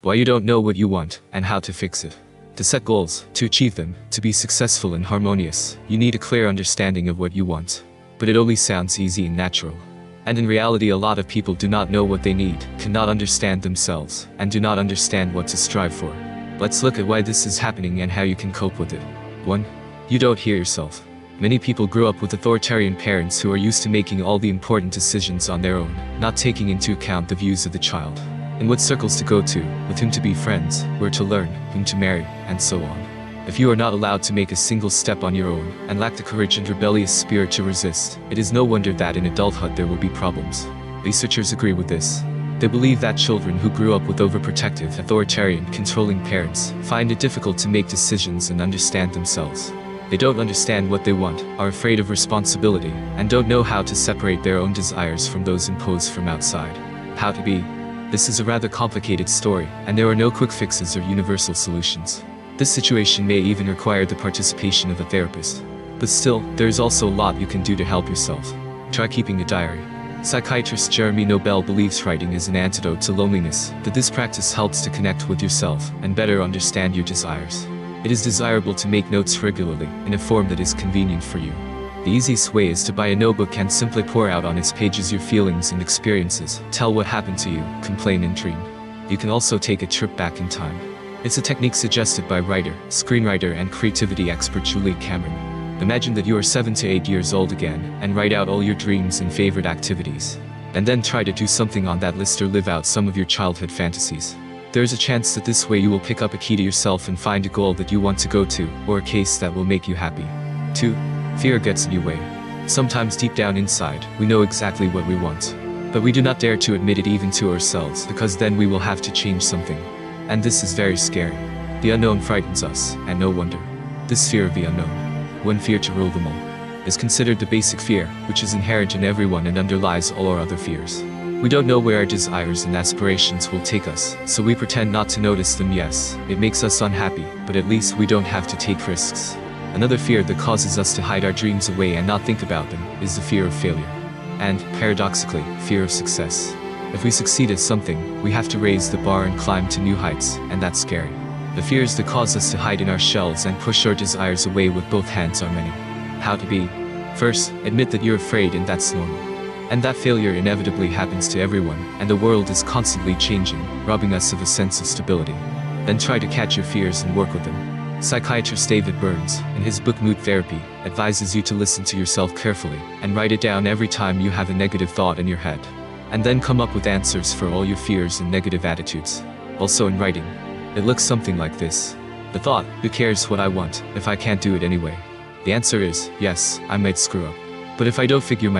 why you don't know what you want, and how to fix it. To set goals, to achieve them, to be successful and harmonious, you need a clear understanding of what you want. But it only sounds easy and natural. And in reality, a lot of people do not know what they need, cannot understand themselves, and do not understand what to strive for. Let's look at why this is happening and how you can cope with it. 1. You don't hear yourself. Many people grew up with authoritarian parents who are used to making all the important decisions on their own, not taking into account the views of the child. In what circles to go to, with whom to be friends, where to learn, whom to marry, and so on. If you are not allowed to make a single step on your own, and lack the courage and rebellious spirit to resist, it is no wonder that in adulthood there will be problems. Researchers agree with this. They believe that children who grew up with overprotective, authoritarian, controlling parents find it difficult to make decisions and understand themselves. They don't understand what they want, are afraid of responsibility, and don't know how to separate their own desires from those imposed from outside. How to be? This is a rather complicated story, and there are no quick fixes or universal solutions. This situation may even require the participation of a therapist. But still, there is also a lot you can do to help yourself. Try keeping a diary. Psychiatrist Jeremy Nobel believes writing is an antidote to loneliness, that this practice helps to connect with yourself and better understand your desires. It is desirable to make notes regularly, in a form that is convenient for you. The easiest way is to buy a notebook and simply pour out on its pages your feelings and experiences, tell what happened to you, complain and dream. You can also take a trip back in time. It's a technique suggested by writer, screenwriter and creativity expert Julie Cameron. Imagine that you are 7 to 8 years old again, and write out all your dreams and favorite activities. And then try to do something on that list or live out some of your childhood fantasies. There is a chance that this way you will pick up a key to yourself and find a goal that you want to go to, or a case that will make you happy. 2. Fear gets in your way. Sometimes deep down inside, we know exactly what we want. But we do not dare to admit it even to ourselves, because then we will have to change something. And this is very scary. The unknown frightens us, and no wonder. This fear of the unknown, one fear to rule them all, is considered the basic fear, which is inherent in everyone and underlies all our other fears. We don't know where our desires and aspirations will take us, so we pretend not to notice them. Yes, it makes us unhappy, but at least we don't have to take risks. Another fear that causes us to hide our dreams away and not think about them is the fear of failure. And, paradoxically, fear of success. If we succeed at something, we have to raise the bar and climb to new heights, and that's scary. The fears that cause us to hide in our shells and push our desires away with both hands are many. How to be? First, admit that you're afraid, and that's normal. And that failure inevitably happens to everyone, and the world is constantly changing, robbing us of a sense of stability. Then try to catch your fears and work with them. Psychiatrist David Burns, in his book Mood Therapy, advises you to listen to yourself carefully, and write it down every time you have a negative thought in your head. And then come up with answers for all your fears and negative attitudes. Also in writing, it looks something like this. The thought, who cares what I want, if I can't do it anyway? The answer is, yes, I might screw up. But if I don't figure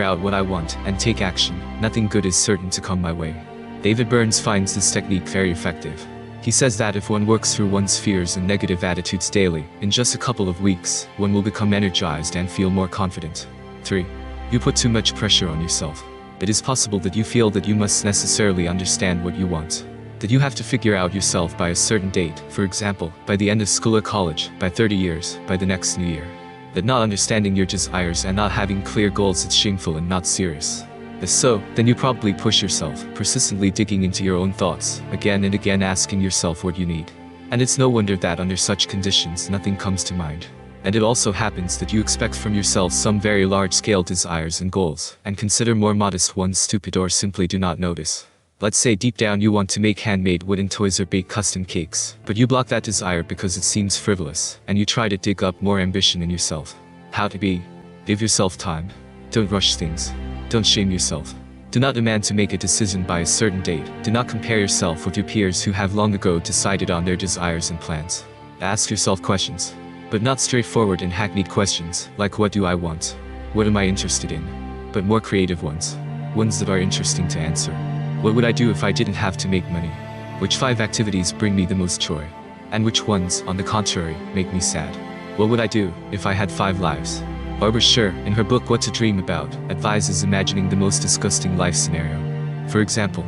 out what I want, and take action, nothing good is certain to come my way. David Burns finds this technique very effective. He says that if one works through one's fears and negative attitudes daily, in just a couple of weeks, one will become energized and feel more confident. 3. You put too much pressure on yourself. It is possible that you feel that you must necessarily understand what you want. That you have to figure out yourself by a certain date, for example, by the end of school or college, by 30 years, by the next new year. That not understanding your desires and not having clear goals is shameful and not serious. If so, then you probably push yourself, persistently digging into your own thoughts, again and again asking yourself what you need. And it's no wonder that under such conditions nothing comes to mind. And it also happens that you expect from yourself some very large-scale desires and goals, and consider more modest ones stupid or simply do not notice. Let's say deep down you want to make handmade wooden toys or bake custom cakes, but you block that desire because it seems frivolous, and you try to dig up more ambition in yourself. How to be? Give yourself time. Don't rush things. Don't shame yourself. Do not demand to make a decision by a certain date. Do not compare yourself with your peers who have long ago decided on their desires and plans. Ask yourself questions, but not straightforward and hackneyed questions, like what do I want? What am I interested in? But more creative ones. Ones that are interesting to answer. What would I do if I didn't have to make money? Which 5 activities bring me the most joy? And which ones, on the contrary, make me sad? What would I do if I had 5 lives? Barbara Sher, in her book What to Dream About, advises imagining the most disgusting life scenario. For example,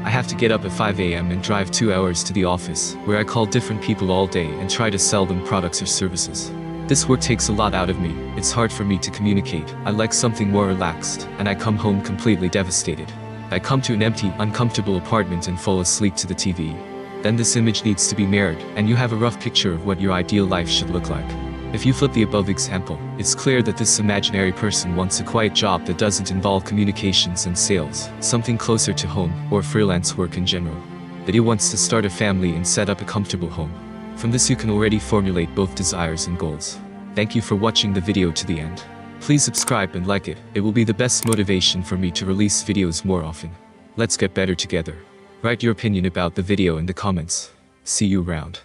I have to get up at 5 a.m. and drive 2 hours to the office, where I call different people all day and try to sell them products or services. This work takes a lot out of me, it's hard for me to communicate, I like something more relaxed, and I come home completely devastated. I come to an empty, uncomfortable apartment and fall asleep to the TV. Then this image needs to be mirrored, and you have a rough picture of what your ideal life should look like. If you flip the above example, it's clear that this imaginary person wants a quiet job that doesn't involve communications and sales, something closer to home, or freelance work in general. That he wants to start a family and set up a comfortable home. From this you can already formulate both desires and goals. Thank you for watching the video to the end. Please subscribe and like it, it will be the best motivation for me to release videos more often. Let's get better together. Write your opinion about the video in the comments. See you around.